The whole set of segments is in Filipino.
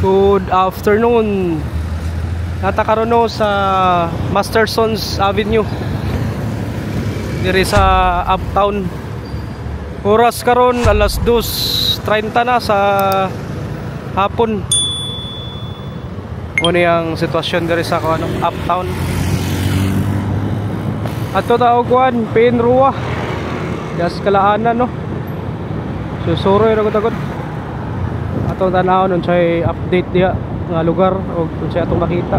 Good afternoon. Natakaroon no sa Mastersons Avenue diri sa Uptown. Oras karon alas 2:30 na sa hapon. Ano yung sitwasyon diri sa Uptown. Ato tawag kuan Pinrua. Gas kalaanan no. Susuroy ra gud atong tanaw nun siya update diha nga lugar o kung siya atong makita.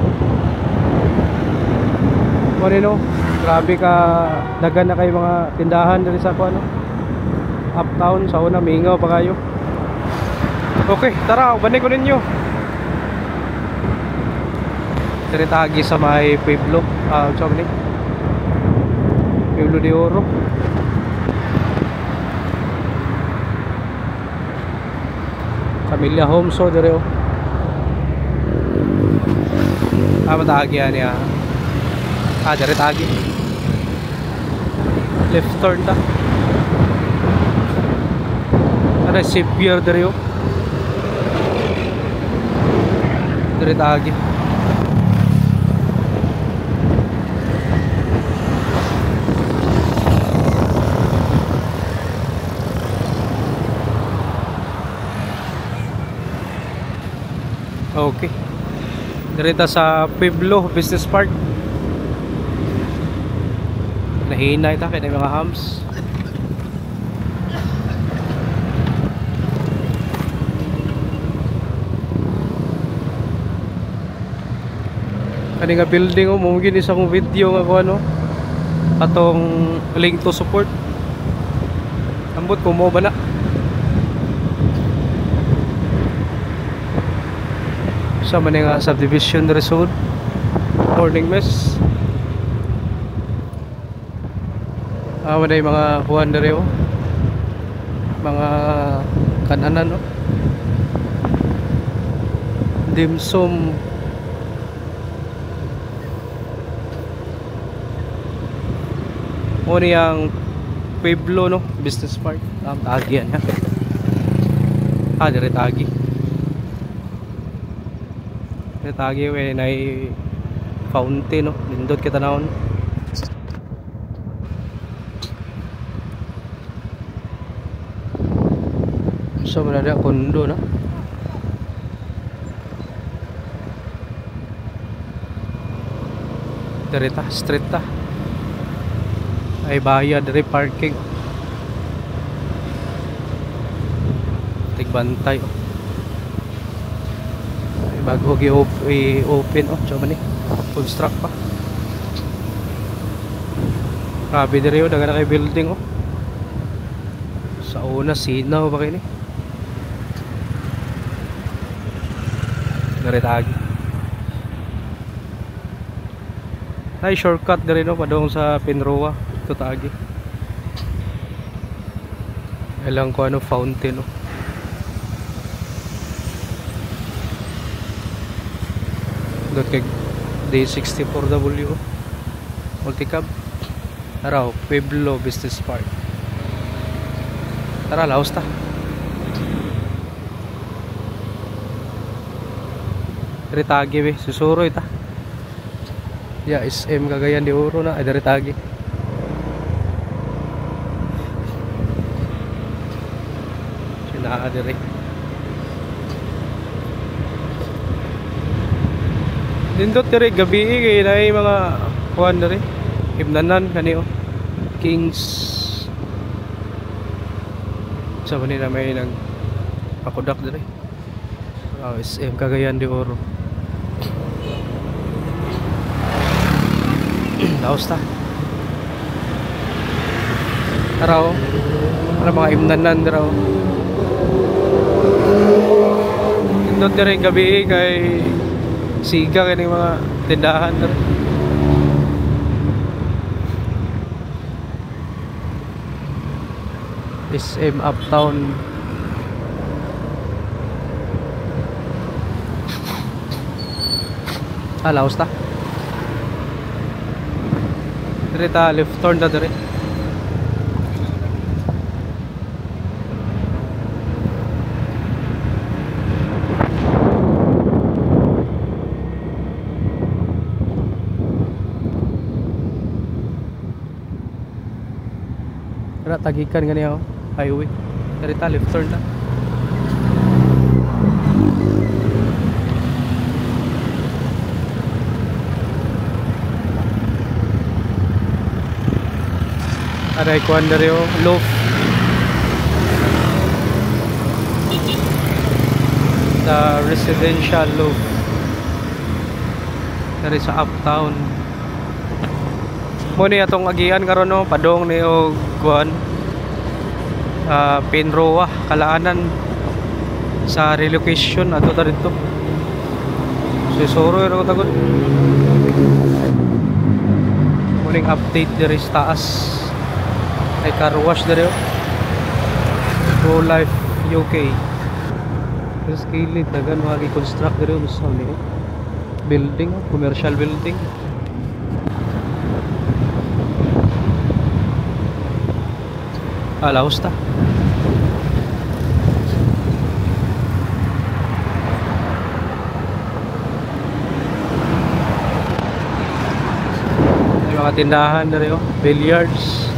Ano no, grabe ka dagan na kay mga tindahan diri sa kuno Uptown. Sa una mingaw pa kayo. Okay, tara balik ko ninyo diri tagi sa may Pueblo, ni Pueblo de Oro. Pamilya Homes so dire matagi yan niya. Dire tagi left turn ta ada Xavier dire dire tagi. Okay, direta sa Pueblo Business Park. Nahinay ta kay mga hams. Kani nga building mo mungkin isa kong video nga ko ano atong link to support. Ambot ko mo ba na sa mga subdivision resort morning mess. Wala yung mga huwan na rin mga kananan no? Dimsum o niyang Pueblo no Business Park. Tagi yan ha. Dire tagi tagi we na fountain no lindot kita naon. So ada kondo no derita street ta ay bayad dari parking tigbantay bago i-open coba nih construct pa. Grabe diri dagan na kay building sa una sinaw pa kay ni garetagi ay shortcut diri no padong sa Pinrua ito tagi ilang ko ano fountain no. Kay D64W multicab araw Pueblo Business Park. Tara laos ta. Diretagi we susuroy ta ya SM Cagayan de Oro na ay diretagi. Sina dire nindot dire gabi kay nay mga kuan dire himnanan kani Kings sa manila may nag pakudak dire SM Cagayan de Oro. Laos ta araw para mga himnanan dire nindot dire gabi kay siga kani mga tindahan na SM Uptown. Laos ta dire ta left turn ta dire na tagikan gani ako highway. Karita left turn na. Aray ko under yung loaf. The residential loaf. Dari sa uptown. Muna atong agian karon no, padong ni og kuan. Penroa, Kalaanan sa relocation ato ta dito. Susuro ro tagon. Muning update diri sa taas. Ay car wash dere Pro Life UK. Terus kilid dagan mga i-construct dere usaw ni building, commercial building. Alaos ta. May mga tindahan dere billiards.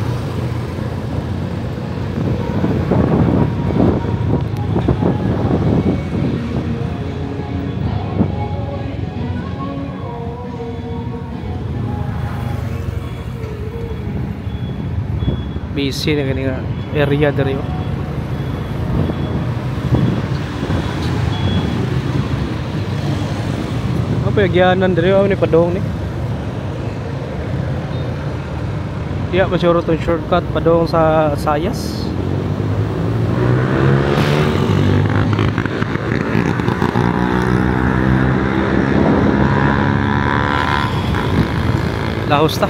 Busy na ganyan area dari yo. Apa yagianan dari yo ni padong ni. Iya masuro tong shortcut padong sa Sayas. Lahos ta.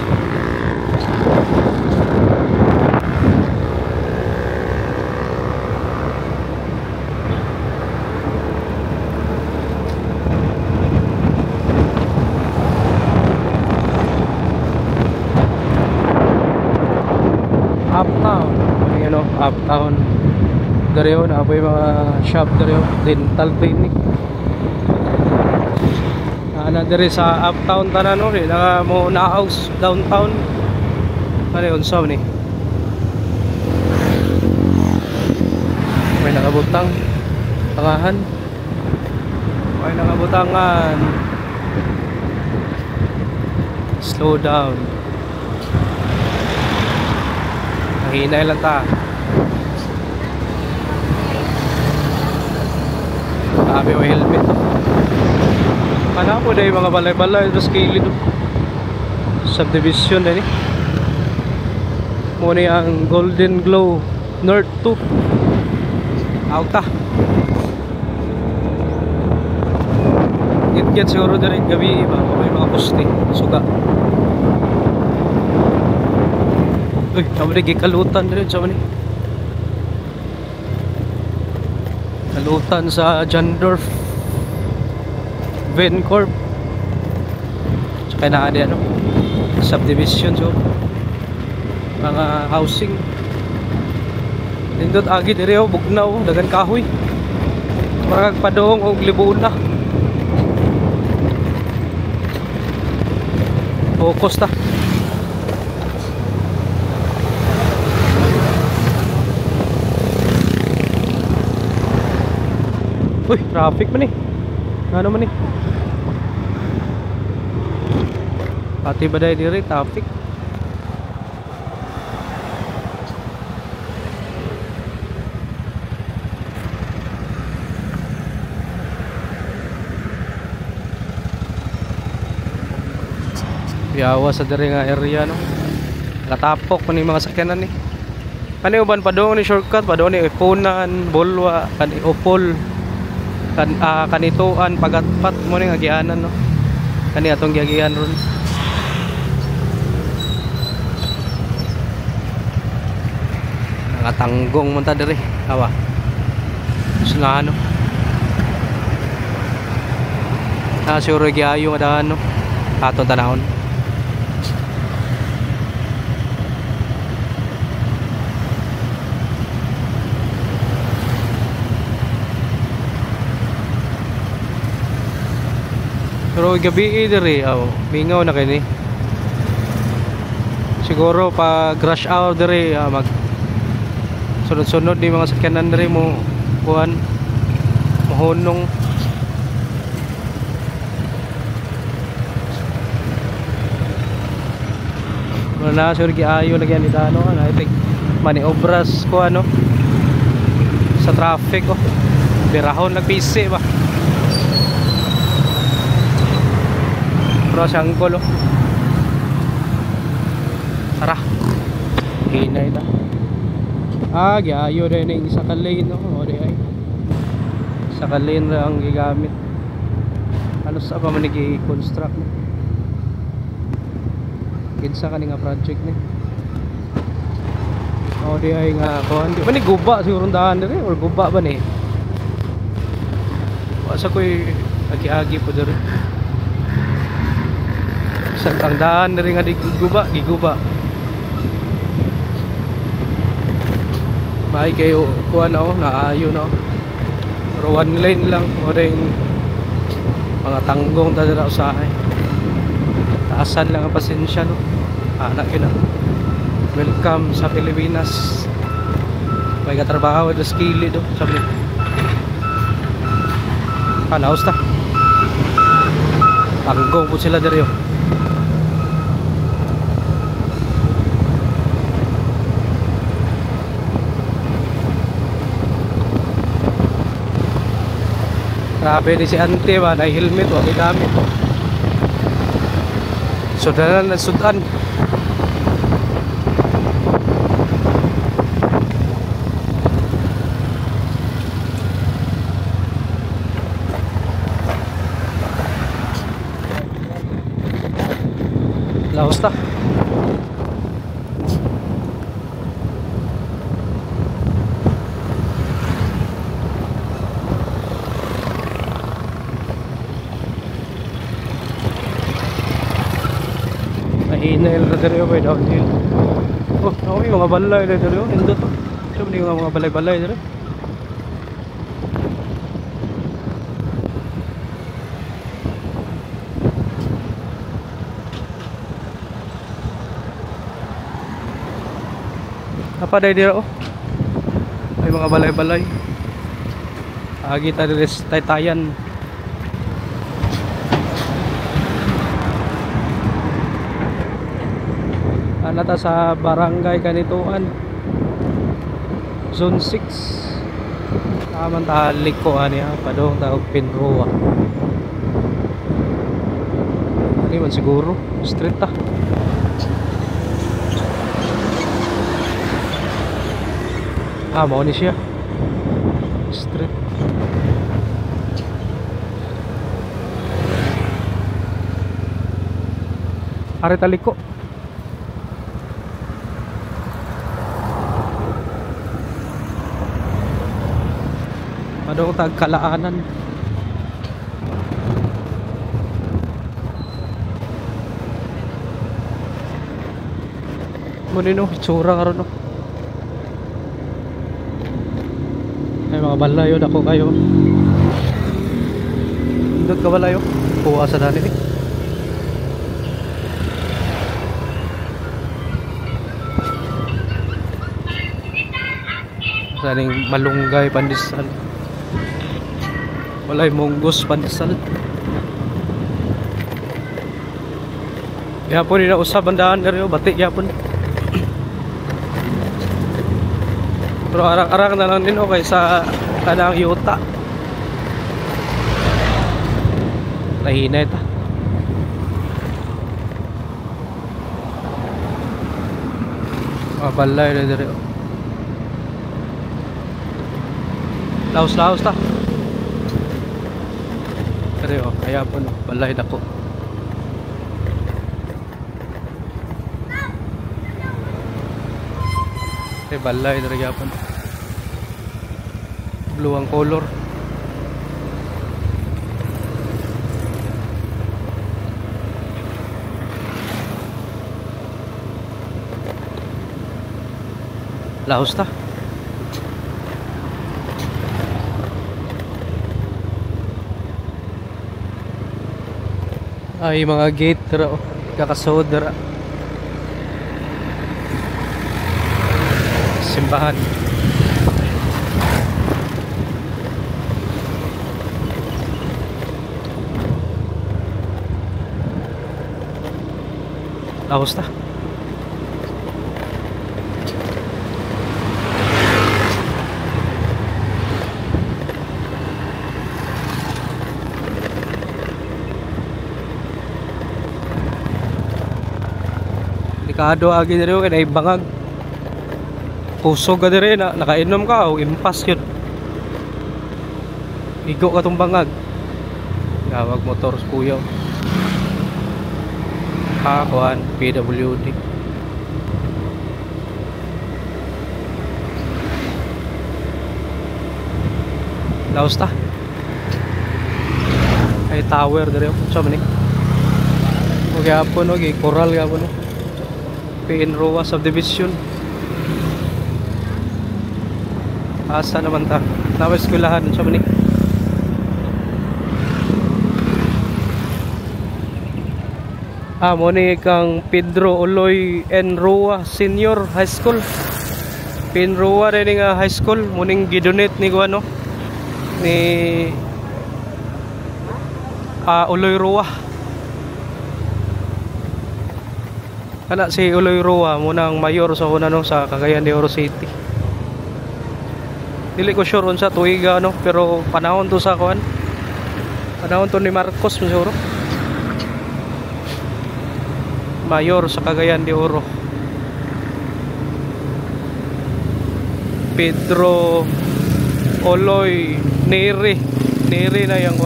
Uptown, you know, uptown. Dari yun, apoy mga shop dari yun, dental clinic. Ana dari sa uptown tanan no, na mo na-house downtown. Ano yun, so ni. May nakabutang tangahan. May nakabutangan. Slow down. Hinay lang ta. Sabi o helmet. Ano po dahil mga balay-balay sa skilid. Subdivision na ni. Muna ang Golden Glow North 2. Auta. Git-git siguro dali gabi ba? May mga poste. Suga. Uy, tama rin, kalutan rin sa mani. Kalutan sa Jandorf Vencorp. Tsaka na ano, subdivision so mga housing. Nindot agi diri bugnaw, dagan kahoy. Marag padong og libuna. Focus ta. Uy, traffic man eh. Ano man eh. Pati ba dahil diri, traffic. Biyawa sa diri nga area no. Katapok man yung mga sakyanan eh. Kani uban pa doon ni shortcut, pa doon ni Ipunan, Bolwa, kani Opol. Kanituan pagatpat mo ning agianan no. Kani atong giagian ron. Nangatanggong man ta diri. Awa. Suna ano. Siguro giayo nga daan no. Atong tanahon. Pero gabi diri, mingaw na kini. Siguro pag rush hour diri sunod-sunod ni mga sakyanan rin mo kuhan mahunong. Wala na sure giayo lagyan ni ano na itik maniobras ko ano sa traffic oh. Birahon nagpisi ba. Cross angle oh. Tara. Hinay ta. Giayo rin yung isa ka lane no. O di ay. Isa ka lane ra ang gigamit. Ano sa pa man i-construct no. Kinsa ka nga project ni. O di ay nga kuan di ba ni guba siguro daan diri or guba ba ni? Asa koy agi-agi po diri. Sa ang daan diri nga di guba, giguba. May kayo kuan na naayo na. Pero one lane lang o ring mga tanggong ta dira usahay. Taasan lang ang pasensya no. Anak yun welcome sa Pilipinas. May katrabaho at skilly do sabi. Kalaos ta. Tanggong po sila diri oh. Grabe ni si ante ba, na helmet wag gamit. Sudanan na sudan. Laos ta. Mahina yung radyo ba downhill. Oh, ako yung mga balay na dito. Hindi to. Sabi niyo mga balay-balay dito. Apa day dito oh. May mga balay-balay. Agi ta dito Taytayan. Nata sa barangay Kanituan Zone 6 taman talik ko niya padong tawag Pinrua. Hindi man siguro street ta. Mao ni siya street. Are talik ko. Padong tagkalaanan. Munino itsura karon no. Ay mga balayo dako kayo. Indot ka balayo. Kuha sa dali ni. Saling malunggay pandesal. Walay monggos pandesal. Yapon nila usab bandaan diri batik yapon. Pero arang-arang na lang din okay sa kanang yuta. Nahina ita. Balay na diri. Laos-laos ta. Diri oh, kaya po no, balay dako. Balay diri gyapon. Blue ang color. Laos ta. Ay mga gate dira oh, kakasod dira. Simbahan. Laos ta. Delikado agi diri kay naibangag. Pusog ka diri na nakainom ka o impas yun. Igo ka tong bangag. Gawag motor sa kuya. Kuan PWD. Laos ta. Ay tower diri sa manik. Okay hapon okay coral gapon no. Penrua subdivision. Asa naman ta? Nawa eskwelahan sa manik. Mo ni kang Pedro Uloy Enrua Senior High School. Penrua rin nga high school muning gidonate ni kuano ni Uloy Rua. Kana si Uloy Rua munang mayor sa una no sa Cagayan de Oro City. Dili ko sure unsa tuiga no pero panahon to sa kuan. Panahon to ni Marcos siguro. Mayor sa Cagayan de Oro. Pedro Oloy Neri na yung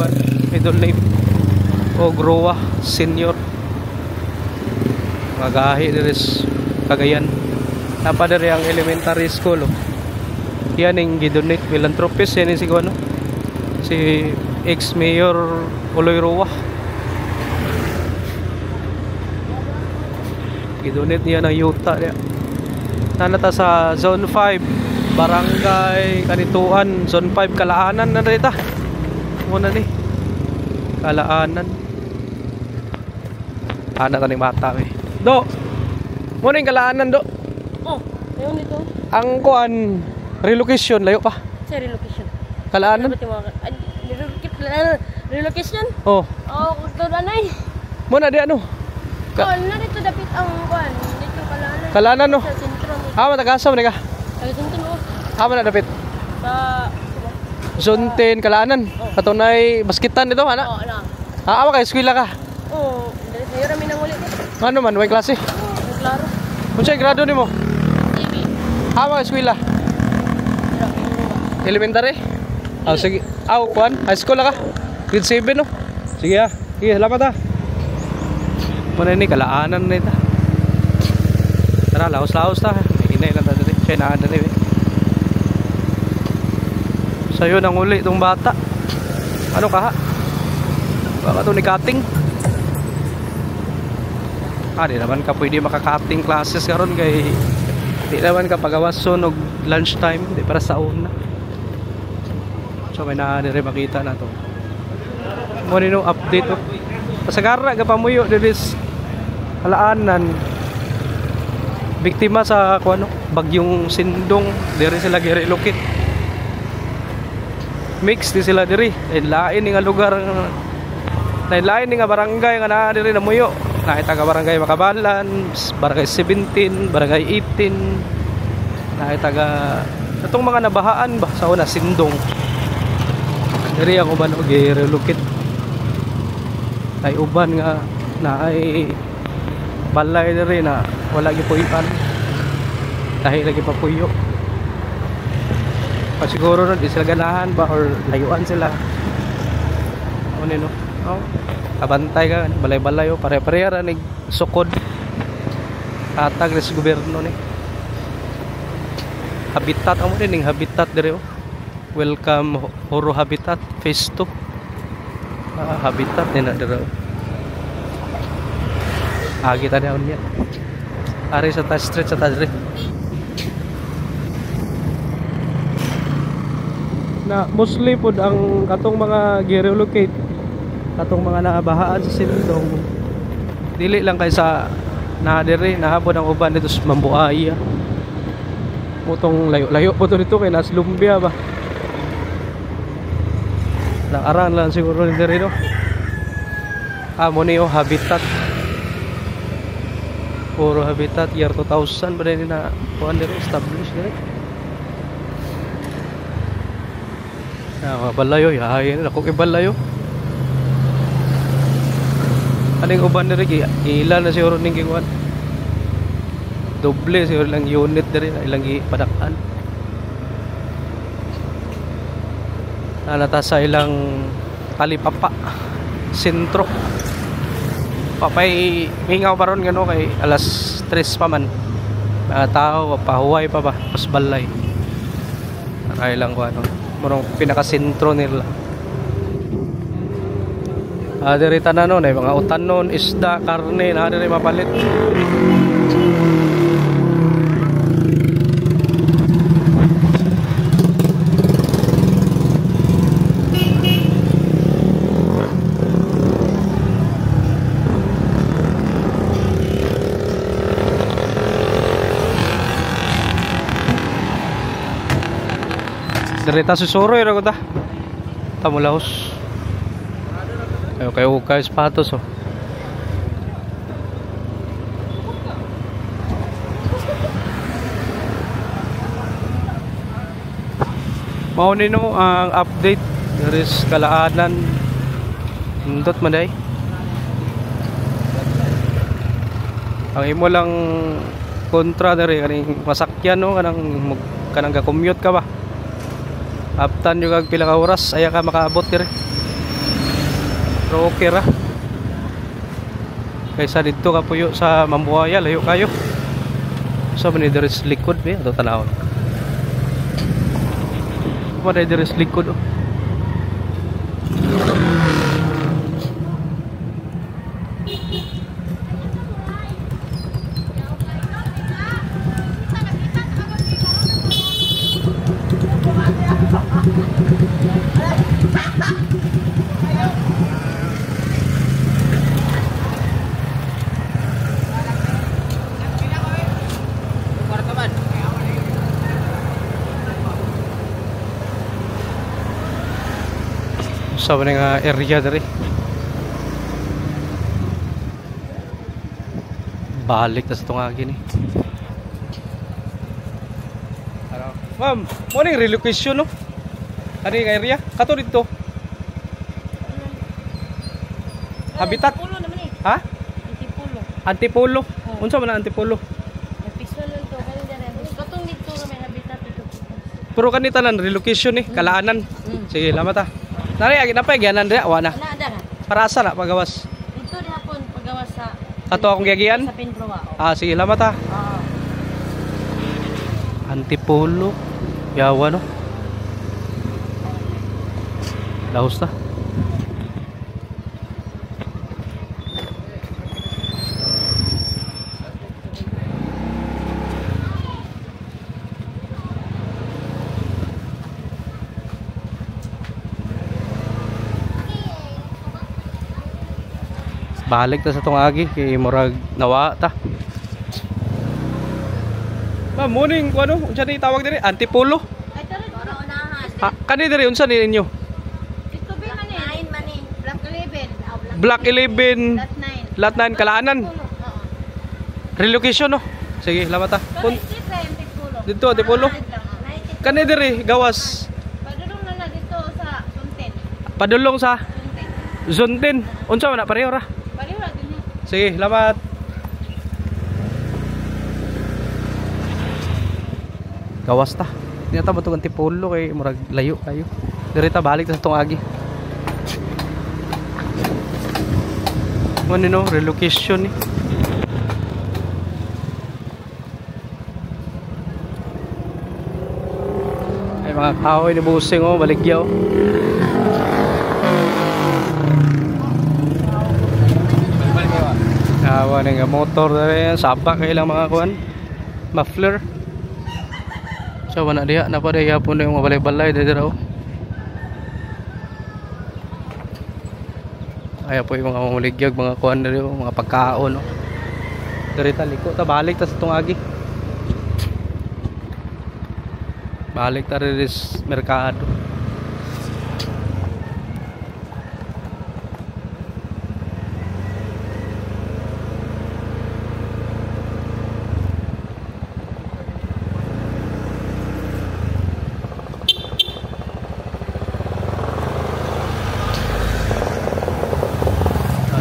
middle name o Groa Senior. Magahi deres Cagayan. Napadari ang elementary school yan yung gidonate philanthropist yan si ano si ex-mayor Oloy Roa. Gidonate niya ng yuta niya. Nanata sa Zone 5 Barangay Kanituan, Zone 5 Kalaanan na dito. Muna ni Kalaanan. Ana taning mata eh. Do. Muna yung Kalaanan do. Oh, ayun dito. Ang kuan relocation layo pa. Sa relocation. Kalaanan. Relocation? Oh. Oh, kuto nanay. Muna di ano? Na dito dapat ang kuan. Dito Kalaanan. Kalaanan no. Sa sentro. Matagasa mo ka. Sa sentro. Na dapit. Sa Zone 10 Kalaanan. Katunay baskitan dito ana. oh, na. Awa kay eskwela ka. Oh, dito rami nang uli. Ano man, way klase? Oh, klaro. Unsay grado nimo? TV. Awa kay eskwela. Elementary? Sige. Kuan, high school ka. Grade 7 no. Sige Sige, salamat Muna ni Kalaanan na ito. Tara, laos-laos ta. Hinay lang tayo. Siya na rin. Sa'yo nang uli itong bata. Ano ka ha? Baka ito ni cutting. Di naman ka pwede maka-cutting classes karon kay di naman ka pagawas sunog lunch time. Di para sa una. So may rin makita na ito. Muna nung update o. Pasagara ka pamuyo dilis Kalaanan. Biktima sa kuno bagyong Sindong, diri sila gi-relocate. Mix di sila diri. Lain nga lugar lain nga barangay nga naa diri namuyo. Na taga barangay Makabalan, barangay 17, barangay 18. Na taga atong mga nabahaan ba sa una Sindong. Diri ang uban og gi-relocate. Ay uban nga na ay balay diri na wala gipuy-an dahil lagi pa puyo pa siguro na di sila ganahan ba or layuan sila ano no kabantay ka balay-balay pare-pareha ra nig sukod tatag sa gobyerno ni habitat amo din ning habitat diri welcome Horo Habitat phase 2 habitat din na diri kita na niya. Ari sa ta street sa tadre. Na mostly pod ang katong mga gi-relocate, katong mga naabahaan sa Sindong. Dili lang kay sa nadiri nahabod ang uban dito sa Mambuaya. Mutong layo-layo po to dito kay nas Lumbia ba. Naaran lang siguro ni diri no. Mo ni habitat. Puro habitat year 2000 ba din na kuan diri established diri. Balayo yahay ako kay balayo. Aning uban diri ila na siguro ning kuan. Doble siguro lang unit diri ilang ipadakan. Nalata sa ilang talipapa sentro. Papay mingaw baron ngano kay alas 3 pa man. Mga tao pahuway pa ba pas balay. Kay lang ko ano, murong pinaka sentro nila. Diri tanan nun mga utanon, isda, karne, na diri mapalit. Derita susuro ra ko ta. Tamulaos. Kayo kayo sapatos oh. Mao nino ang update dari kalaanan. Nindot man day. Ang imo lang kontra dari kaning masakyan no kanang ga-commute ka ba? Aptan yung kag pila ka oras aya ka makaabot dire. Pero okay ra. Kaysa dito ka puyo sa Mambuaya layo kayo. So man dire sa likod be ato tanawon. Wala dire sa likod oh. Sa mga area dari balik na sa tungagi ni ma'am, morning relocation no ano yung area? Kato dito habitat? Ha? Antipolo. Antipolo? Unsa man ang Antipolo? Napisolan to kani dere. Katong dito may habitat dito. Pero kanita nan relocation ni kalaanan. Sige, lamat ah. Nari agi na pa gyanan dira wa na. Ana Para asa na pagawas? dito di hapon pagawas sa Kato akong giyagian? sa Pinroa. Sige, lamat ah. Oo. Antipolo. Yawa no. Lahos na. Balik ta sa tong agi kay murag nawa ta. Ma'am, morning ko ano? Unsa ni tawag diri? Antipolo. Ay tara para unahan. Kani diri unsa ni ninyo? Ito ba man eh? 9 man eh. Black Black 11. 11 Lot 9. Lot 9 kalaanan. Oo. Relocation no. Sige, lamat ta. Pero isip sa Antipolo. Dito Antipolo. Kani diri gawas. Padulong na dito sa Sunten. Padulong sa Sunten. Zone 10. Unsa man na pareho ra? Pareho ra din niya. Sige, lamat. Gawas ta. Di na ta ba itong Antipolo kay murag layo kayo. Diri ta balik ta sa itong agi. Ano no? Relocation eh. Ay mga kahoy ni busing oh, baligyaw. Awa nga motor dere sabak kay lang mga kuan. Muffler. So wala diha na pa diha po na yung balay-balay dere raw. Ay po yung mga mamuligyag mga kuan dere mga pagkaon no. Dere ta liko ta balik ta sa tong agi. Balik ta ris merkado.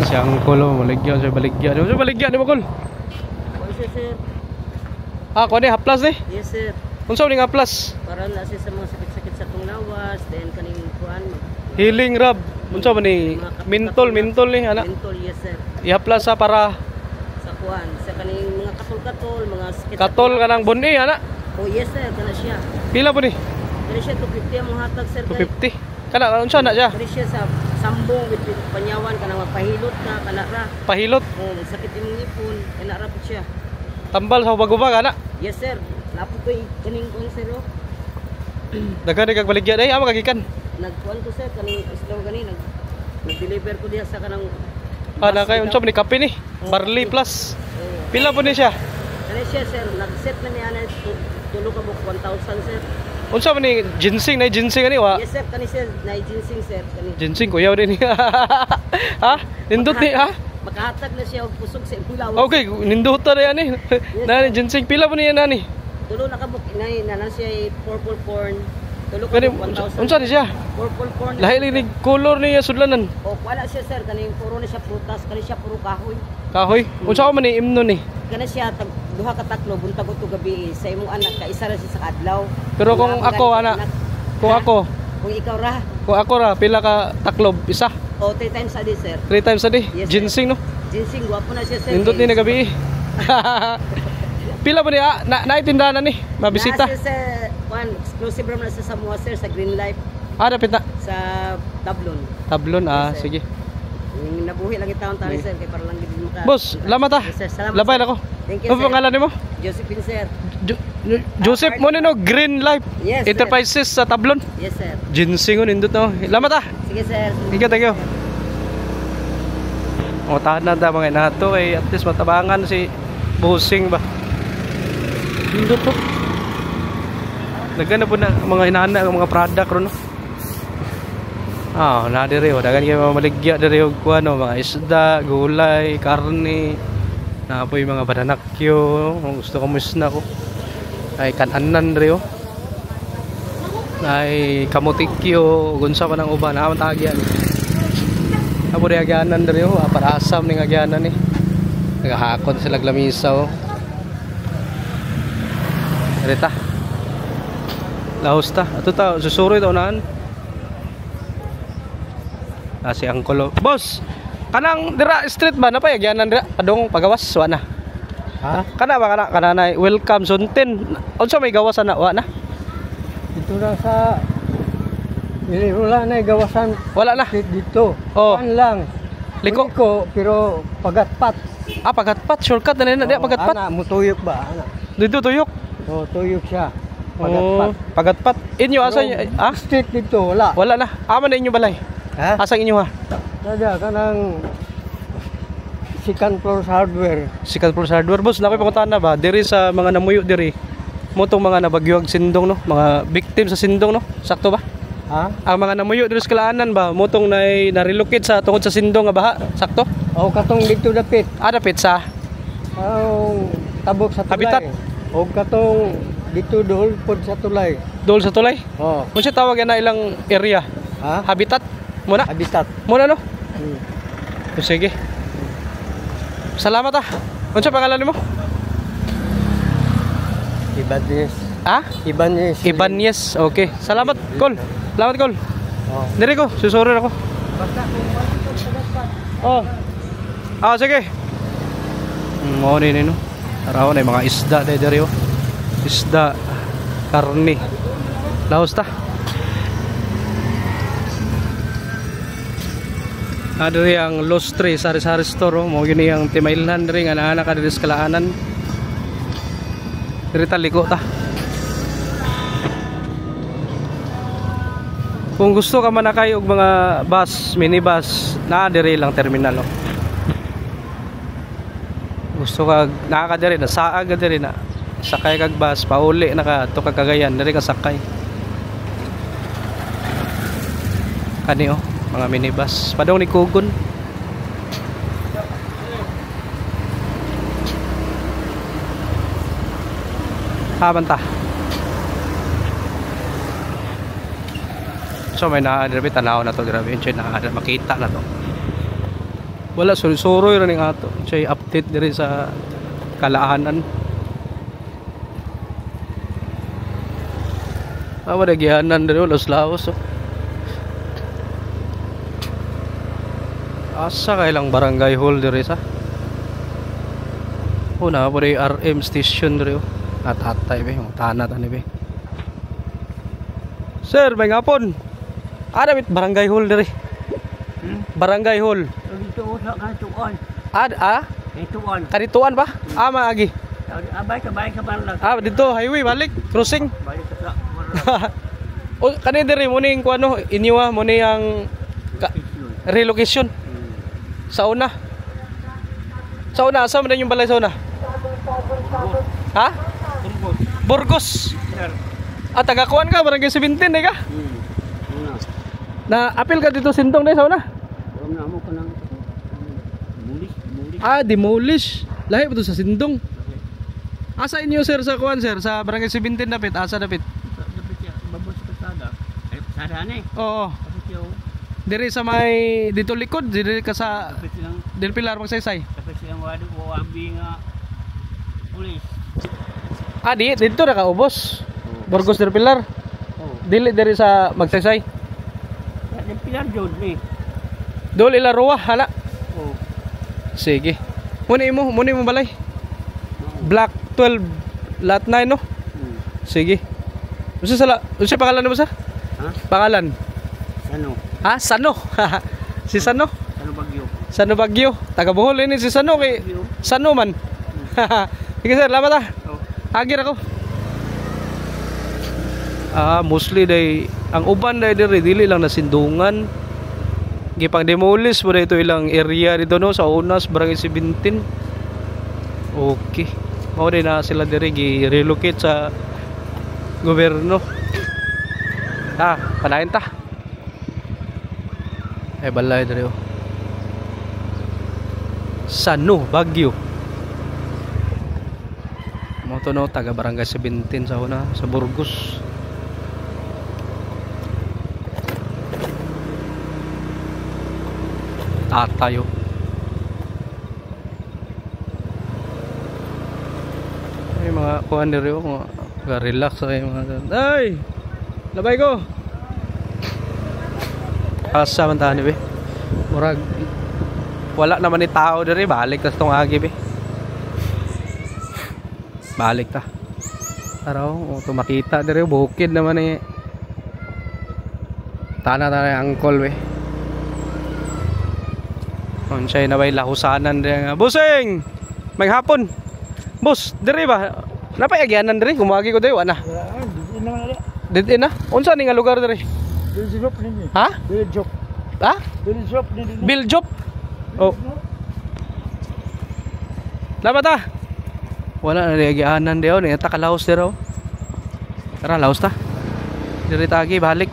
Si Angkol oh, baligyan siya baligyan. Siya baligyan di ba kol? Yes, sir. Ah, kuha ni haplas ni. Yes, sir. Unsa ni haplas? Para na siya sa mga sakit-sakit sa tong lawas, then kaning kuan. Healing rub. Unsa man ni? Mentol ni ana. Mentol, yes, sir. Ihaplas sa para Sa kuan, sa kaning mga katol-katol, mga sakit. katol ka ng buni ana. Oh, yes, sir, kana siya. Pila po ni? Kana siya 250 ang hatag, sir. 250. Kana unsa na siya? Kana siya sa sambong with panyawan kana magpahilot ka kana ra. Pahilot, Oh, sakit imong ngipon, kana ra pud siya. tambal sa ubag-ubag ana. Yes, sir. Napo ko kaning kuan, sir. Oh. Daghan kag baligyan ay amo kagikan. Nagkuan ko, sir, kaning islaw gani nag-deliver ko diha sa kanang Ana kay unsa man ni kape ni? Barley plus. Pila po ni siya? Kani siya, sir, nag-set na niya na tulo ka buk 1,000, sir. Unsa man ni ginseng na ginseng ani wa? Yes, sir, kani sir, na ginseng, sir, kani. Ginseng kuyaw din ni. Ha? Nindot ni ha? Makahatag na siya og kusog sa imong lawas. Okay, nindot ta yan ni. Nani ginseng pila po niya nani? Tulo na ka buk inay na siya purple corn. Tulo ka Kani buk 1,000. unsa ni siya? Purple corn. Lahi ni color niya sudlanan. O wala siya, sir, kani puro na siya prutas, kani siya puro kahoy. Kahoy. Unsa man ni imno ni? Kani siya duha ka tatlo buntag ko gabi sa imong anak ka isa ra siya sa adlaw. Pero kung Wala ako ka ana, anak. kung Ha? ako, Kung ikaw ra, kung ako ra pila ka taklob isa. o 3 times a day, sir. 3 times a day. Yes, sir. Ginseng no. Ginseng, guwapo na siya, sir. Nindot ni na gabi. Pila ba ni naitindahan na ni? Mabisita. Nasa sa one exclusive room na sa Samoa, sir, sa Green Life Ah, dapat na. sa Tablon. Tablon Yes, sir. sige. Yung nabuhi lang itawon tali, sir, kay para lang gid mo ka. Boss, lamat ah. Yes, sir. Salamat, Labay sir. ako. Thank you, Ano sir. pangalan nimo? Josephine, sir. Joseph mo no Green Life Yes, sir. Enterprises sa Tablon. Yes, sir. Ginseng nindot no. Lamat ah. Sige, sir. Thank you. O tahan na da mga inato ay at least matabangan si Bossing ba. Nindot to. Nagana po na mga inana ng mga product ron no. Ah, na dire o dagan kay mamaligya dire og kuano mga isda, gulay, karne. Na po yung mga bananakyo, kung gusto ko musna ko. Ay kananan dire o. Ay kamutikyo, gunsa pa ng uban, naman tagyan. Abo ri agyanan dire o, para asam ning agyanan ni. Nagahakot sila glamisa o. Rita. Lahos ta. Ato ta susuroy ta unahan. Si Angkol. Boss, kanang dira street ba na pa agyanan dira padong pagawas wa na. Ha? Kana ba kana welcome suntin. Unsa may gawas na wa na? Dito na sa wala na gawasan Wala na. dito. Oh. Kuan lang. Liko. Liko pero pagatpat. Ah, pagatpat shortcut na nila, di pagatpat. Ana mutuyok ba? Ana. Dito tuyok. Oh, tuyok siya. Oh, Pagatpat. pagatpat. Inyo asa Pero ah? street dito wala. Wala na. Aman na inyo balay. Ha? Asang inyo ha? Nada kanang second floor hardware. Sikat Pro Hardware boss, nakoy panguntahan na ba? Diri sa mga namuyo diri. Mo tong mga nabagyog sindong no, mga victim sa sindong no. Sakto ba? Ha? Ang mga namuyo diri sa Kalaanan ba, mo tong na-relocate sa tungod sa sindong nga baha. Sakto? O katong dito dapit. Ada pizza. Ang tabok sa tulay. Habitat. O katong dito dool pod sa tulay. Dol sa tulay. Oh. Unsa tawag yan na ilang area? Ha? Habitat. Muna. Habitat. Muna no. Hmm. O, sige. Salamat ah. Unsa pangalan nimo? Ibanez. Ah? Ibanez. Ibanez. Okay. Salamat, Kol. Salamat, Kol. Oh. Diri ko, susuron ako. Oh. Ah, sige. Mo ni no. Taraw na yung mga isda diri oh. Isda, karne. Laos ta. Diri ang Lost Tree sari-sari store oh. Mo gini ang timailhan diri nga anak ka diri sa Kalaanan. Diri ta liko ta. Kung gusto ka manakay og mga bus, minibus, naa diri lang terminal oh. Gusto ka nakakadiri na saag diri na sakay kag bus pauli na ka to kag Cagayan diri ka sakay. Kani oh, mga minibus padong ni Kugon. Banta. So may naa diri tanaw na to grabe enjoy na makita na to. Wala suroy ra ning ato. Siya update diri sa kalaanan. Wala gihanan diri Los Laos. Oh. Asa kay lang barangay hall diri sa. Na po rin RM station diri oh. At-atay be, tanat ani be. Sir, may ngapon. Ada bit barangay hall diri. Barangay hall. Dito sa kantuan. Kanituan. Kanituan ba? Maagi. Abay ka lang. Dito highway balik, crossing. Balik ka. O kani diri mo ning kuno iniwa mo ni ang relocation. Sa una. Asa man yung balay sa una? Ha? Burgos. Taga-kuan ka, barangay 17 eh ka? Na apil ka dito sintong na sa una? Demolish. Lahi ba ito sa sintong? Asa inyo sir sa kuan sir? Sa barangay 17 dapit? Asa dapit? Babos sa kasada. Ay, kasada na eh. Oo. Diri sa may dito likod, diri ka sa Del Pilar magsaysay. Tapos silang wabi nga pulis. Dito na ka ubos. Burgos Del Pilar. Dili diri sa magsaysay. Del Pilar jud ni. Dol ila ruwa hala. Oh. Sige. Muni mo balay. Black 12 lot 9 no. Sige. Usa pangalan mo sa? Ha? Pangalan. Ano? Sano. Si Sano. Ano Bagyo? Sano Bagyo. Taga Bohol ini si Sano kay Sano man. Sige sir, salamat Agir ako. Mostly day ang uban day dili lang nasindungan. Gipang demolish mo ito ilang area dito no sa Unas, Barangay 17. Okay. Mao din na sila diri gi-relocate sa gobyerno. Panahin ta. Balay diri oh. Sano Bagyo. Mo to no taga Barangay 17 sa una sa Burgos. Tayo. Ay mga kuan diri oh, mga relax ay mga. Ay! Labay ko. Asa man tani be. Murag wala naman ni tao diri, balik ta tong agi be. Balik ta. Araw, to makita diri bukid naman ni Tana angkol be. Unsay na bay lahusanan diri nga. Busing. Maghapon. Boss, diri ba? Napay agyanan diri, kumagi ko diri wa na. Dito na. Unsa ni nga lugar diri? Biljop ni. Ha? Biljop. Biljop ni. Biljop. Oh. Dapat wala na reagianan diyo ni ta kalaos diro. Tara laos ta. Diri tagi balik.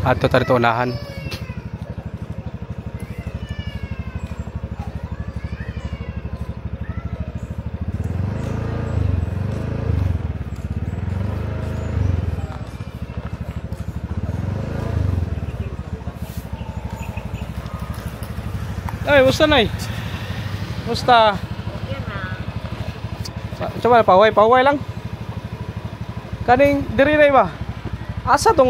Ato tarito unahan. Ay, musta nay? Musta? Coba paway lang. Kaning diri na ba? Asa tong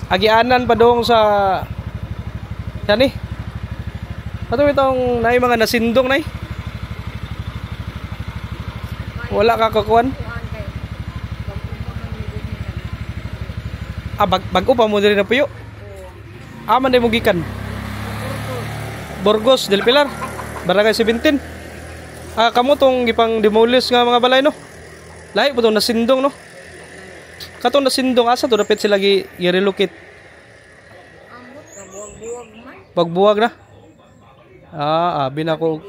agianan pa dong sa yani? Ato itong nay mga nasindong nay. Wala ka kakuan? Bag-o pa mo diri na puyo. Man day mo gikan. Burgos del Pilar, Barangay 17. Kamo tong gipang demolish nga mga balay no. Lahi po tong nasindong no. Katong nasindong asa to dapat sila gi-relocate. Pagbuwag na. Abi na ko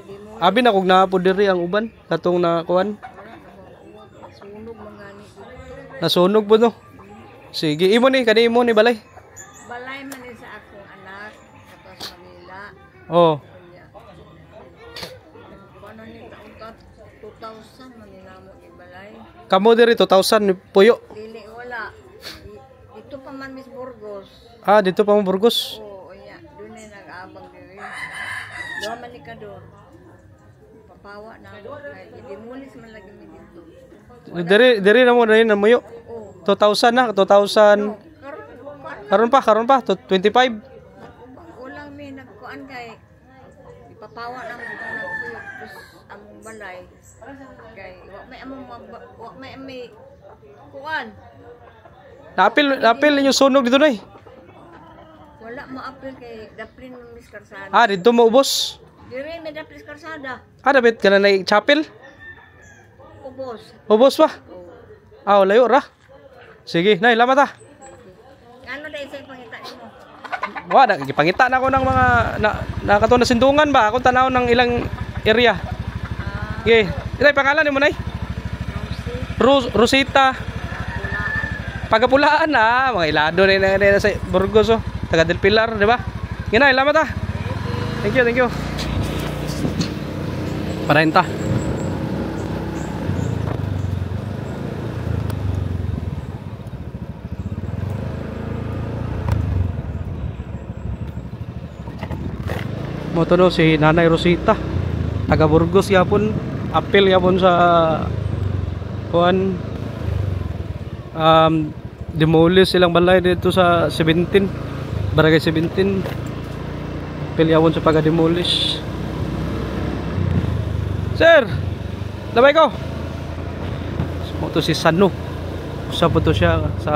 napod diri ang uban katong na kuan. Nasunog po no. Sige, imo ni balay. balay man din sa akong anak sa Manila. Oh. Kanya. Paano ni taong 2,000 man namo ibalay. Kamo diri 2,000 puyo. Dili wala. Ito pa man Miss Burgos. Ah, dito pa mo Burgos. Oo, iya. Doon ay nag-aabang diri. Doon man ni ka doon. Papawa na ako. Kaya idimulis man lagi mi dito. Diri na mo na yun, namuyo. Oo. 2,000 na, 2,000. Karon pa, 25. Ulang may nagkuan kay ipapawa na mo nagpuyok tapos ang balay kay wa may kuan Napil ninyo sunog dito na eh. wala mo apil kay daplin ng Miss Karsada. Ah, dito mo ubos. Dire may daplin Karsada. Ah, dapat ka na na chapel. Ubos. Ubos ba? Oh. Ah, layo ra. Sige, nay, lamat ah. Ano dai sa pangita nimo? Wa, gipangita na ako ng mga nakato na sindungan ba? Ako tanaw ng ilang area. Okay. Ilay pangalan ni mo nay? Rosita. Pagapulaan na, mga ilado na sa Burgos oh. Taga del Pilar, di ba? Ginay, lamat ah. Thank you. 40. Moto no si Nanay Rosita. Taga Burgos yapon, apil yapon sa kuan demolish silang balay dito sa 17, Barangay 17. Apil yapon sa pagka-demolish. Sir, labay ko. Moto si Sano. Usa po to siya sa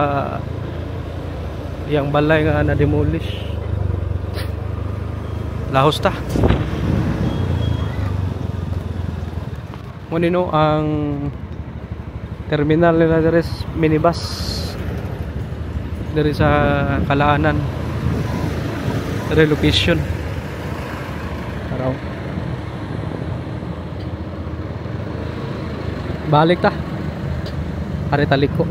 iyang balay nga na-demolish. Lahos ta. Munino ang terminal nila diri minibus diri sa Kalaanan. Relocation. Araw. Balik ta. Are taliko.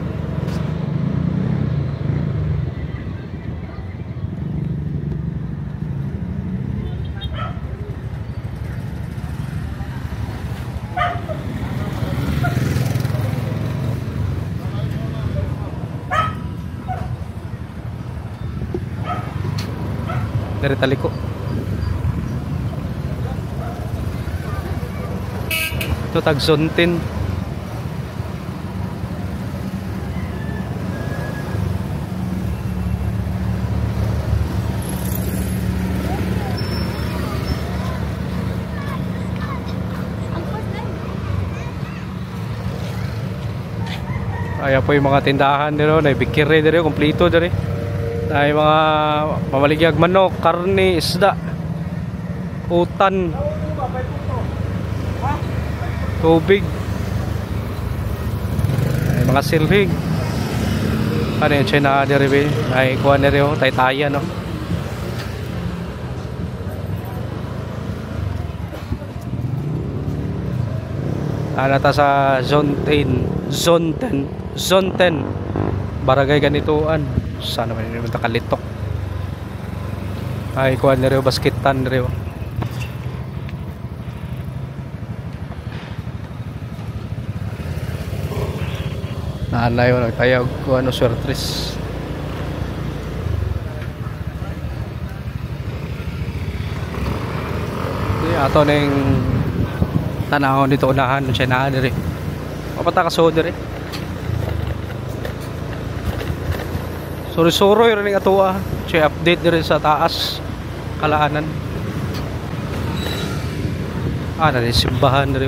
Dari taliko. Ito tagsuntin. Kaya po yung mga tindahan nila, naibikire dito, kompleto dito. Ay mga mamaligyag manok, karne, isda, utan, tubig, ay mga silhig. Ano yung China derive? Ay kuha na rin, taytaya no. Anata sa Zone 10, Barangay Ganituan. Sana man naman takalitok. Ay kuha na rin, basketan rin. Naanay mo nagtayag ko ano swertres. Ato na yung tanahon dito unahan siya na diri. Papata ka so diri. Suri-suro yun rin ato siya update diri sa taas Kalaanan. Simbahan diri.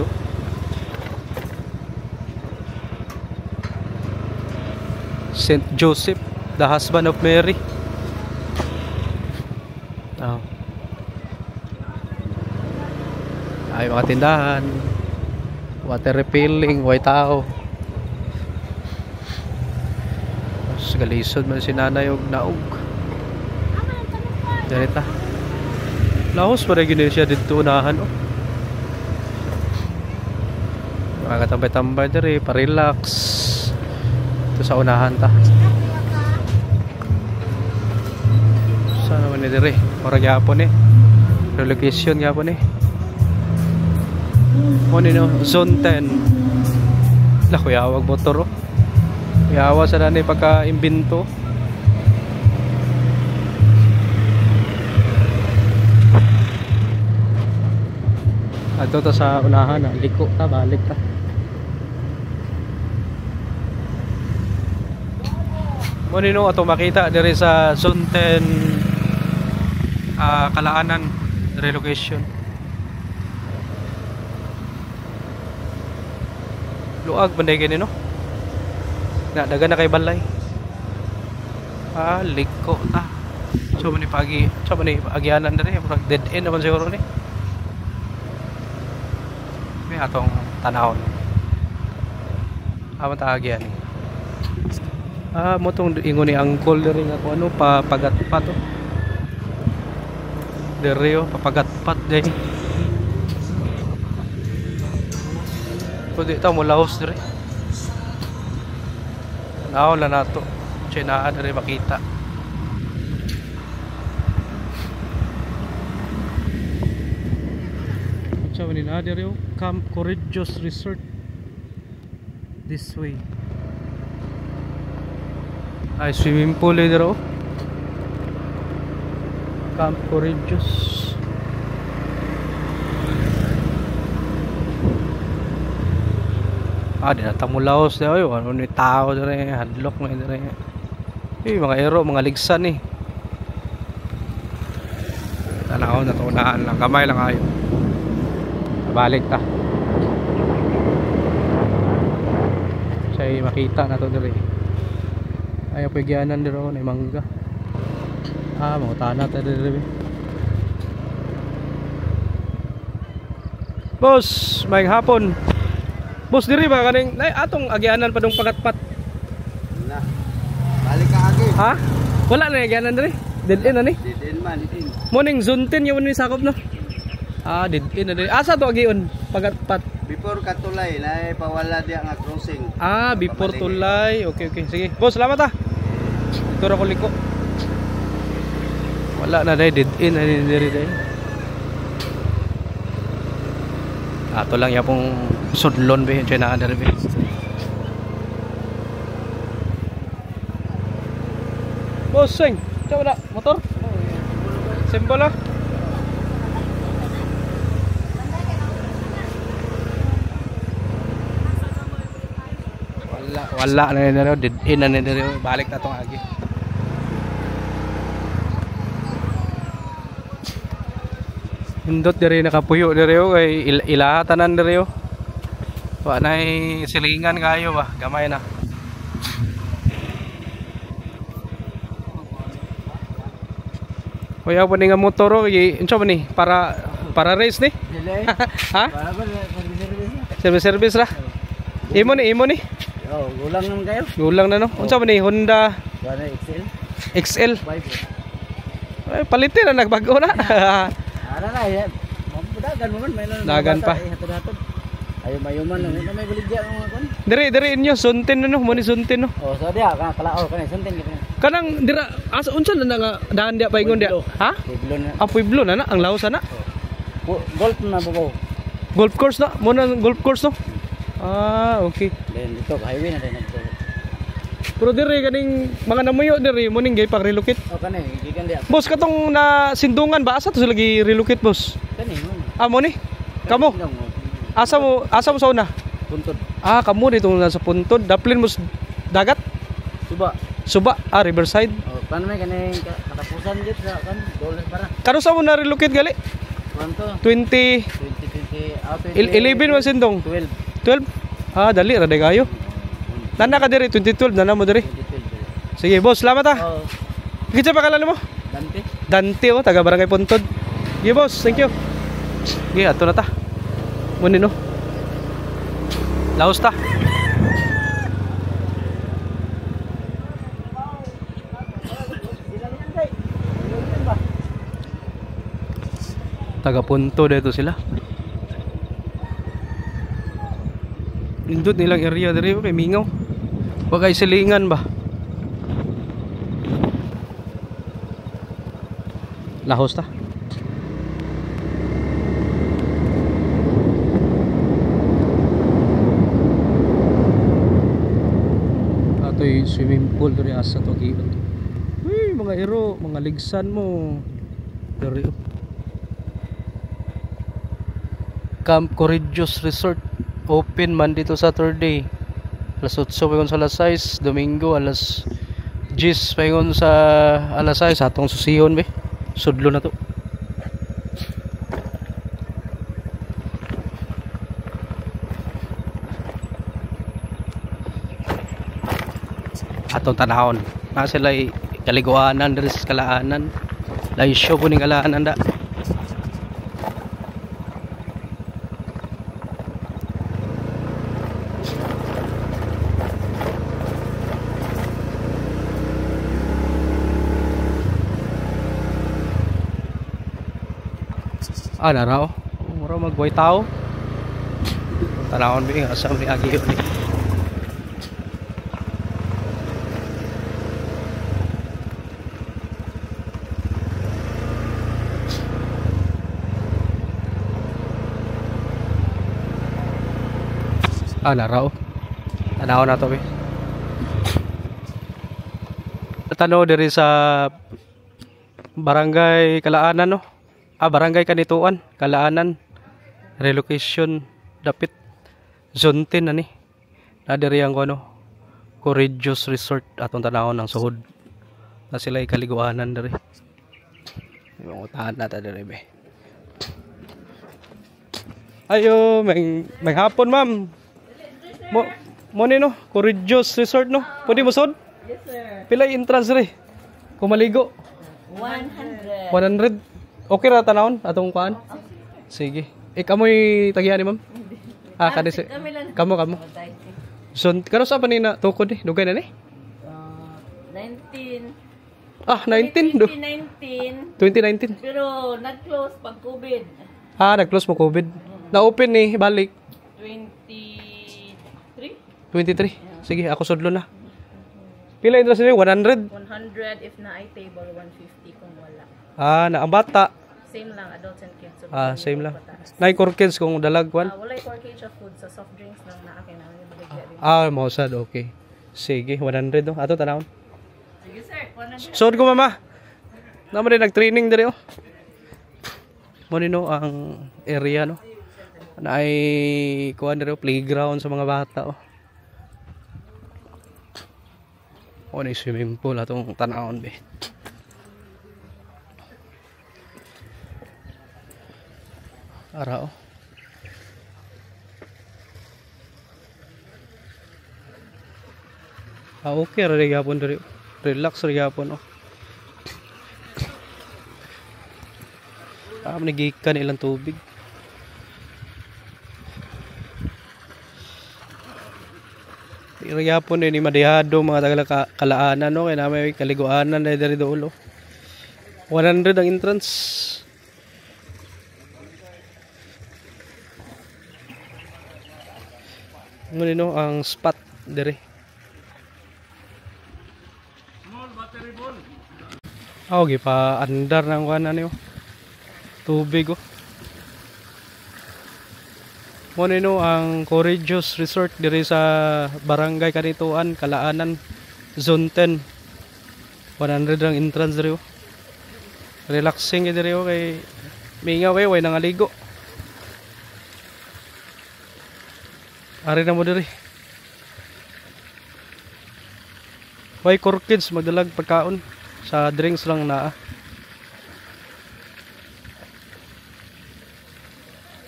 Saint Joseph, the husband of Mary. Ay mga tindahan, water refilling, way tao. Mas galisod man si nanay og naog. Direta. Lahos pa rin gini siya dito unahan. Mga katambay-tambay diri, pa-relax. Ito sa unahan ta. ni dire. Ora gyapon relocation gyapon mo ni no zone 10. La kuyawag motor kuyawa sa nani pagka imbento. Ato ta sa unahan liko ta balik ta. Mo nino ato makita diri sa zone 10 Kalaanan relocation. Luag banday gani no. Na daga na kay balay. Liko ta. So mani pagi, so mani agyanan diri, dead end naman siguro ni. May atong tanawon. Amon ta agyan. Mo tong ingon ni angkol diri nga kung ano papagat pa to. Diri papagat pat day. Pwede ta mo lahos diri. Tanaw la nato. Chinaan diri makita. So ni na diri Camp Courageous Resort. This way. Ay swimming pool diri Camp Courageous. Di na tamulaos na oy, ano ni tao dire, hadlok na dire. Mga ero, mga ligsan Tanaw na to naan lang, kamay lang ayo. Balik ta. Say makita na to dire. Ayaw pagyanan dire ni mangga. Mga tanat na dire. Boss, may hapon. Boss diri ba kaning atong agyanan pa dong pagatpat. Na. Balik ka agi. Ha? Wala na agyanan diri. Dead end ani. Dead end man, dead end. Morning zone 10 yung ni sakop no. Dead end na diri. Asa to agyon pagatpat? Before Katulay, na pawala diya nga crossing. Before Tulay. Okay. Sige. Boss, salamat Ito ra ko liko. Wala na dead end ani diri dai. Ato lang yapong sudlon be China under be. Bossing, coba nak motor. Simbol lah. Wala na nila dead end na nila balik na tong agi. Hindot diri nakapuyo diri kay ilahatanan diri wa nay silingan kayo ba gamay na. Kuya po nga motor inso ba ni para race ni? Ha? Service ra. Imo ni. Gulang naman kayo. Gulang na no. Unsa ba ni Honda XL? Ay palitin na nagbago na. Ara na yan. Dagan mo man may dagan pa. Ayo mayuman lang na may baligya mga kon. Diri inyo suntin no mo ni suntin no. So dia kalao kanay suntin kita. Kanang dira asa unsa na nga daan dia paingon dia? Ha? Pueblo na. Pueblo na ang laos na. Golf na babaw. Golf course na mo na golf course no. Okay. Then dito highway na din dito. Pero diri kaning mga namuyo diri mo ning gay pag relocate. Kanay gikan dia. Boss katong na sindungan ba asa to sila gi relocate boss? Kanay Mo ni. Kamo. Asa mo sa una? Puntod. Kamo dito na sa puntod. Daplin mo dagat? Suba. Riverside. Paano may kanay katapusan dito sa kan dollars para. Kano sa mo na relocate gali? Kwanto? 20 11 man sindong. 12. Dali ra kayo. Nana ka diri 2012 nana mo diri. Sige boss, salamat Kita pa kalala mo? Dante taga Barangay Puntod. Sige boss, thank you. Sige, ato na ta. Muni no. Laos ta. Taga Puntod dito sila. Indot nilang area diri kay mingaw. Bagay silingan ba? Lahos ta. Ato'y swimming pool diri asa to giyon. Uy, mga iro, mga ligsan mo. Diri. Camp Corridors Resort open Monday to Saturday. Alas 8 paingon sa alas 6, Domingo alas 10 paingon sa alas 6 atong susihon be. Sudlo na to. Atong tanahon. Na sila kaliguanan diri sa kalaanan. Lay show po ning kalaanan da. Naraw. Mura magway tao. Tanahon bi asa mi agi ni. Naraw. Tanahon na to bi. Tanaw diri sa Barangay Kalaanan no. Barangay Kanituan, Kalaanan, relocation dapit Zone 10 na ni. Na diri ang ano, Corridors Resort atong tanawon ng suhod. Na sila kaliguanan diri. Yung utahan na ta diri be. Ayo, may hapon ma'am. Mo ni no, Corridors Resort no. Pwede mo sod? Yes sir. Pila entrance ri? Kumaligo. 100. 100. Okay ra tanawon atong kuan. Sige. Kamoy tagihan ni ma'am? Kadisi. Kamo. So, kano sa panina tukod ni? Dugay na ni? 19. 19. 2019. 2019. Pero nag-close pag COVID. Nag-close mo COVID. Na-open ni balik 23. 23. Sige, ako sudlo na. Pila interest ni 100? 100 if na ay table, 150 kung wala. Ang bata. Same lang, adults and kids. So Same lang. Nay kids kung dalagwan. wala 4 kg of food sa soft drinks lang na akin na yung din. Mausad, okay. Sige, 100 no. Ato tanawon. Sige sir, 100. Sod ko mama. Naman din nag-training diri oh. Mo nino ang area no. Na ay kuan diri playground sa mga bata oh. Ni swimming pool atong tanawon be. Ara oh. Okay ra gyapon diri. Relax ra gyapon oh. Manigikan ilang tubig. Ra gyapon ni madihado mga taga Kalaanan no kay na may kaliguanan diri dulo. 100 ang entrance. Ngunino ang spot diri. Okay pa andar nang kuan ano tubig oh. Ngunino ang Corridors Resort diri sa Barangay Kanituan, Kalaanan, Zone 10. 100 ang entrance diri oh. Relaxing diri oh kay mingaw way nangaligo. Ari na mo diri. Why core kids magdalag pagkaon sa drinks lang naa.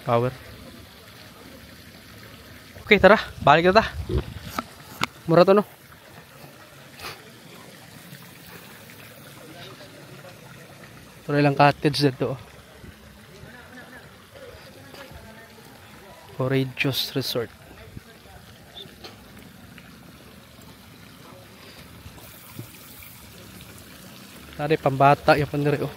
Power. Okay, tara. Balik na ta. Mura to no. Puro ilang cottage dito. Corridors Resort. Tadi pambata yung pandiri oh.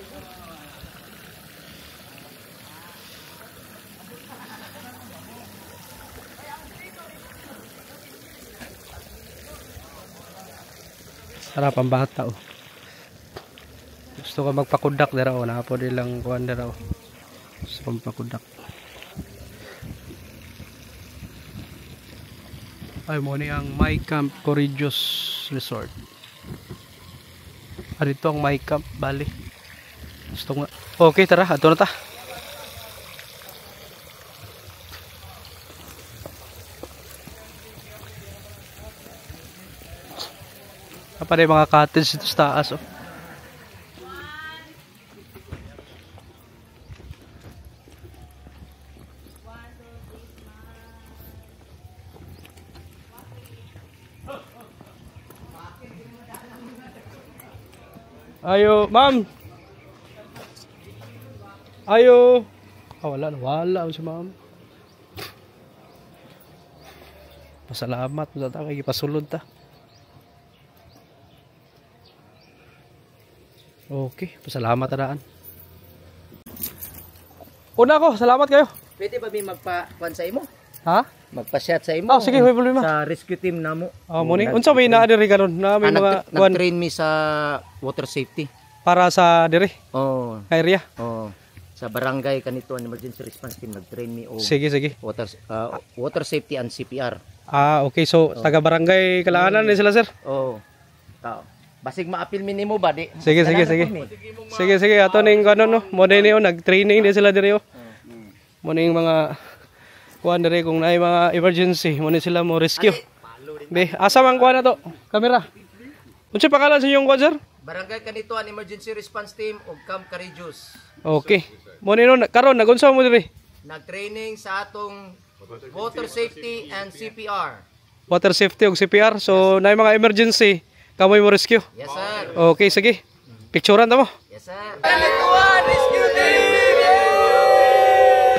Tara pambata oh. Gusto ko magpakudak dira o na po nilang kuan dira o. Gusto ko magpakudak. Ay mo ni ang My Camp Corridors Resort. Dito ang My Camp Bali. Gusto nga. Okay, tara, ato na ta. Apa na yung mga cottage dito sa taas oh. Ayo, ma'am. Ayo. Wala si ma'am. Pasalamat sa ta kay pasulod ta. Okay, pasalamat tadaan. Una ko, salamat kayo. Pwede ba may magpa-kwan sa imo? Ha? Magpa-shot sa imo? Oh, sige, may problema. Sa rescue team namo. Oh, muni. Unsa may naa diri karon? Na may mga kuan nag-train mi sa water safety. para sa diri Oh. area. Oh. Sa barangay kanito ang emergency response team nag-train mi og Sige, sige. water safety and CPR. Ah, okay. So, taga barangay Kalaanan ni sila, sir. Oh. Tao. Basig ma-appeal mi nimo ba di? Sige, sige, sige. Sige, sige. Ato ning kanon no. Mo ni nag-training din sila diri oh. Mo ning mga kuan diri kung naay mga emergency, mo ni sila mo rescue. Be, asa man kuan na to? Kamera. Unsa pangalan sa inyong kuan, sir? Barangay kanito ang emergency response team og Camp Corridors. Okay. Mo ni karon nagunsa mo diri? Nag-training sa atong water safety and CPR. Water safety ug CPR. So, naay mga emergency, kamoy mo rescue. Yes sir. Okay, sige. Picturean ta mo. Yes sir.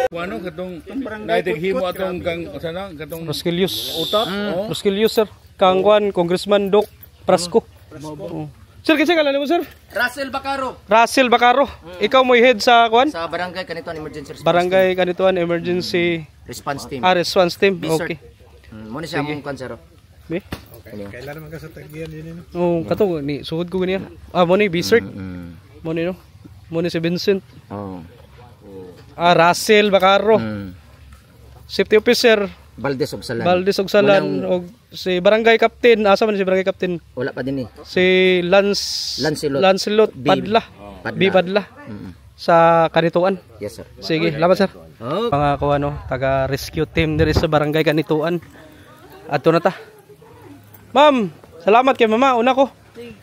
Ano katong naidighimo atong kang sana katong Rosquilius. utap Rosquilius, sir. Kang kuan Congressman Doc Prasco. Oh. Sir, kasi ngalan mo, sir? Russell Bacaro Russell Bacaro. Ikaw mo head sa kuan? sa barangay kanito ang emergency response Barangay kanituan emergency response team. response team. Bisort. Okay. Mo ni siya mong kansero. Be? kailan man ka sa tagyan din Oh, kato ni suod ko ganiya. Mo ni Bisert. Mo ni no. Mo ni si Vincent. Oh. Russell Bacaro. Safety officer Valdez og Salan. Valdez Ogsalan og si barangay captain, asa man si barangay captain? Wala pa din Si Lancelot B. Padla. Padla. B Padla. Sa Kanituan. Yes sir. Sige, salamat sir. Oh. Mga kuano, taga rescue team diri sa barangay Kanituan. Adto na ta. Ma'am, salamat kay mama. Una ko.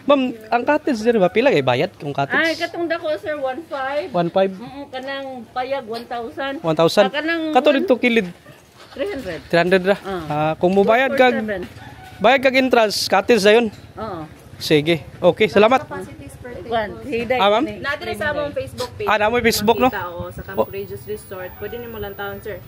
Ma'am, ang cottage diri ba pila kay bayad kung Ay, cottage? katong dako sir 1.5. 1.5, Kanang payag 1,000. 1,000. kanang Kato dito kilid 300. 300 ra. Kung mo bayad kag 4.7. entrance, cottage dayon. Oo. Sige. Okay, salamat. Kwan, hiday. Ah, ma'am? Nadiri sa among Facebook page. Namoy Facebook no. Makita, o, sa Camp Courageous Resort. Pwede nimo lang taon, sir.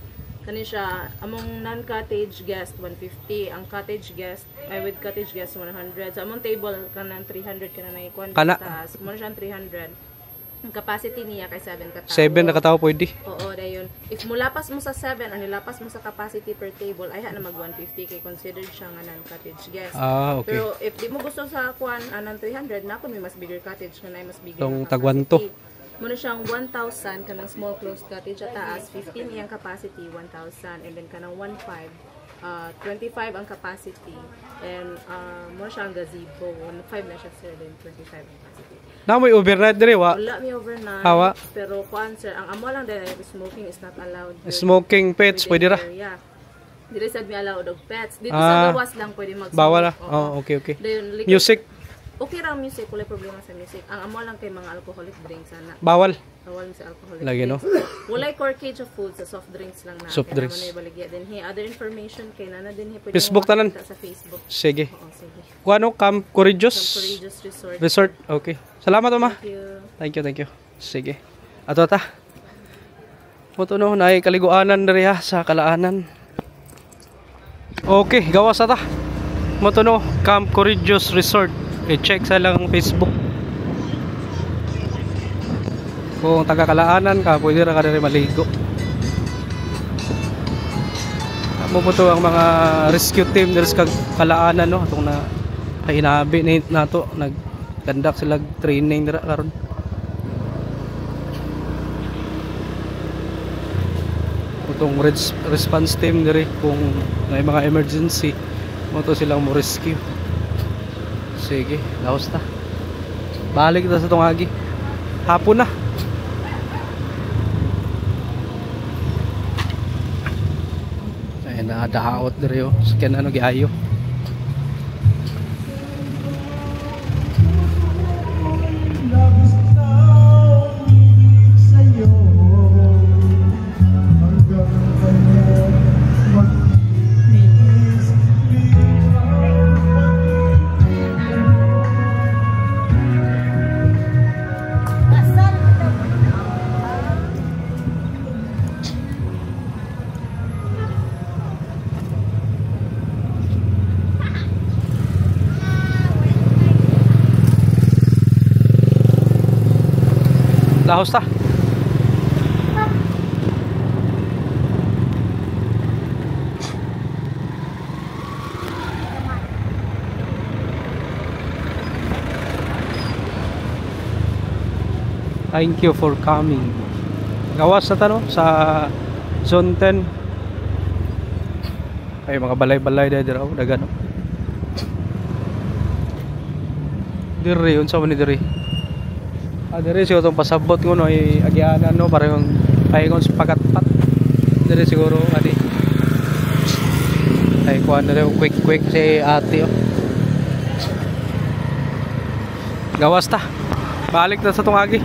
Kani siya, among non-cottage guest 150, ang cottage guest ay with cottage guest 100. So among table kanang 300 kana na ikuan Kana. taas. Mo na siya 300. Ang capacity niya kay 7 ka tao. 7 na katao pwede. Oo, dayon. If mulapas mo sa 7 o nilapas mo sa capacity per table, ay na mag 150 kay considered siya nga non-cottage guest. Okay. Pero if di mo gusto sa kuan anang 300, na kun may mas bigger cottage kanay mas bigger. Tong na tagwan to. capacity. Muna siyang 1,000 kanang small closed cottage at taas, 15 iyang capacity, 1,000, and then kanang 1,500, 25 ang capacity, and muna siyang gazebo, 1,500 na siya sir, then 25 ang capacity. Namoy overnight diri wa. Wala mi overnight, Hawa. pero kuan sir, ang amo lang din, smoking is not allowed. Smoking pets pwede ra. Yeah. Dili sad mi allowed og pets. Dito Ah. sa gawas lang pwede mag-smoke. Bawal ra. Oo. Oh, okay, okay. Dayon, Music okay ra ang music, wala problema sa music. Ang amo lang kay mga alcoholic drinks ana. bawal. Bawal sa alcoholic Lagi, no? drinks. Walay corkage of food sa soft drinks lang na. Soft drinks. Kaya naman ibaligya din. Other information kay nana din pwede Facebook mo tanan? makita sa Facebook. Sige. Oo, sige. Kuano Camp Courageous Courageous Resort. Resort. Okay. Salamat ma. Thank you. Thank you. Sige. Ato ta. Moto no naay kaliguanan diri ha sa Kalaanan. Okay, gawas ta. Moto no Camp Courageous Resort. I-check sa lang Facebook. Kung taga Kalaanan ka, pwede ra ka diri maligo. Amo po to ang mga rescue team diri sa Kalaanan no, atong na hinabi ni nato nag-conduct sila training dira karon. atong response team diri kung may mga emergency mo to silang mo rescue. Sige, laos ta. Balik ta sa tong agi. Hapon na. Ay na dahaot diri oh. Skin ano giayo. Lahos ta. Thank you for coming. Gawas na tano sa Zone 10. Ay mga balay-balay dahil raw dagan. Diri unsa man ni diri? Diri siguro itong pasabot ko no ay agianan no parang pahingon sa pagatpat. Diri siguro adi ay kuha na rin quick si ate oh. Gawas ta. Balik na sa itong agi.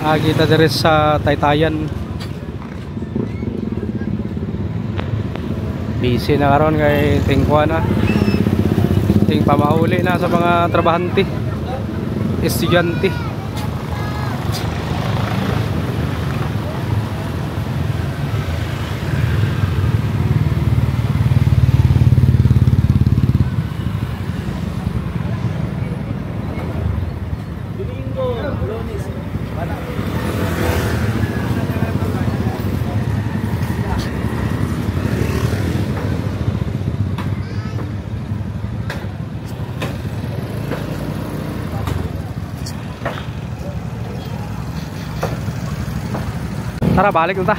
Agi ta diri sa Taytayan. Busy na karon kay tingkuha na. Ting pamahuli na sa mga trabahante. Estudyante. Tara, balik na ta.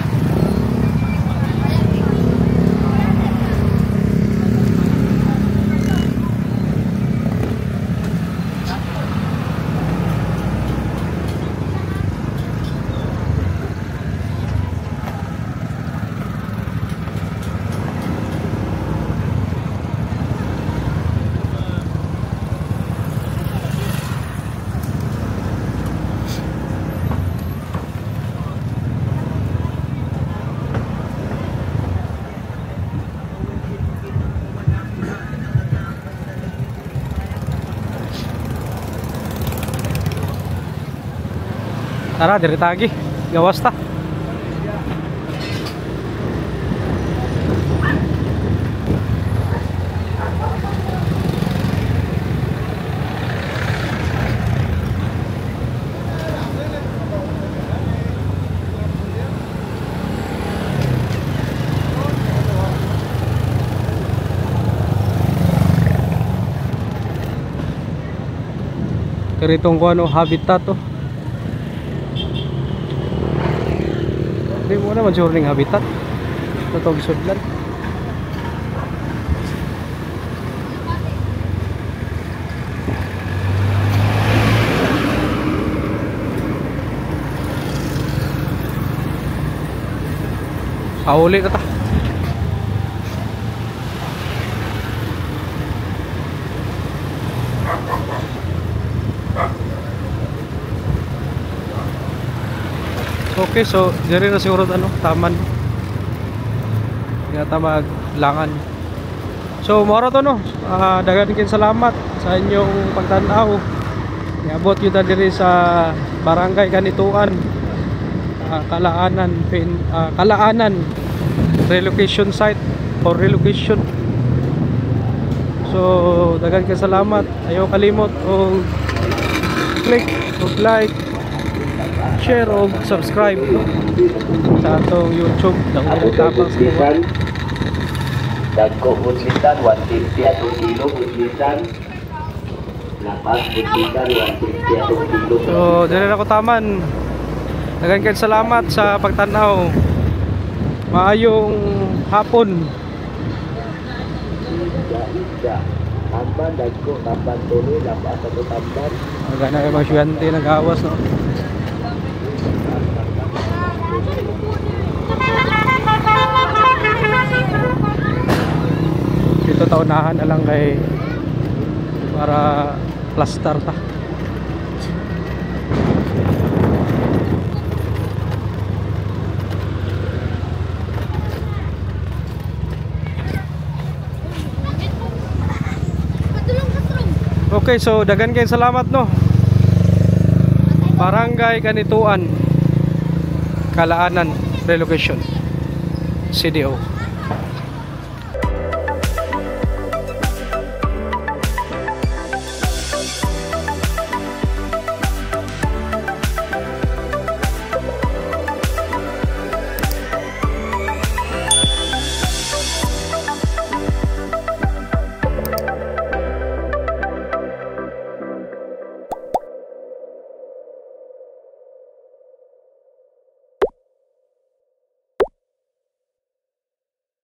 Tara, diri tagi. Gawas ta. Karitong ko ano habitat to. Di mo naman siguro ng habitat. Ito gisudlan. Pauli na ta. Okay, so diri na siguro ano, taman. Nga tamag langan. So moro to no. Dagan kin salamat sa inyong pagtan-aw. Niabot yun na diri sa Barangay Kanituan. Kalaanan relocation site or relocation. So dagan kin salamat. Ayaw kalimot og click og like, share o subscribe sa atong YouTube. Dagko tapang sa Dagko Budlisan 150 atong kilo Budlisan So, dire na ko taman. Daghang kay salamat sa pagtanaw. Maayong hapon. Magana kayo mga estudyante nag-awas, no? Dito taunahan na lang kay para plaster ta. Okay, so dagan kay salamat, no. Barangay Kanituan, Kalaanan, Relocation, CDO.